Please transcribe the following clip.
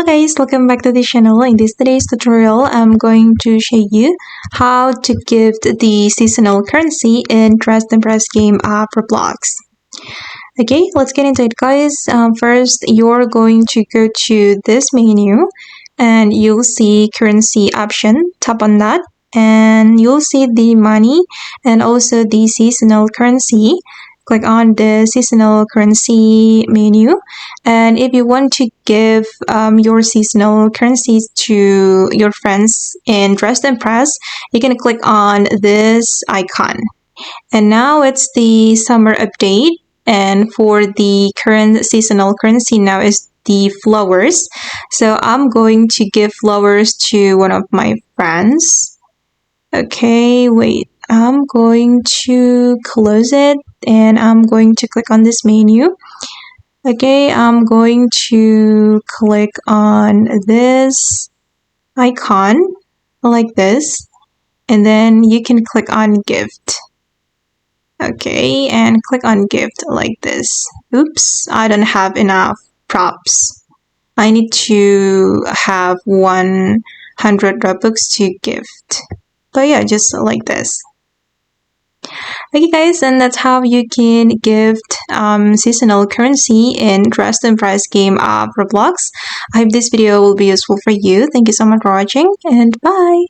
Hello guys, welcome back to the channel. In today's tutorial, I'm going to show you how to gift the seasonal currency in Dress and Press game of Roblox. Okay, let's get into it guys. First, you're going to go to this menu and you'll see currency option. Tap on that and you'll see the money and also the seasonal currency. Click on the seasonal currency menu, and if you want to give your seasonal currencies to your friends in Dress and Press, you can click on this icon. And now it's the summer update, and for the current seasonal currency now is the flowers. So I'm going to give flowers to one of my friends. Okay, wait. I'm going to close it and I'm going to click on this menu. Okay, I'm going to click on this icon like this, and then you can click on gift. Okay, and click on gift like this. Oops, I don't have enough props. I need to have 100 Robux to gift. But yeah, just like this. Okay guys, and that's how you can gift seasonal currency in Dress and Price game of Roblox. I hope this video will be useful for you. Thank you so much for watching and bye!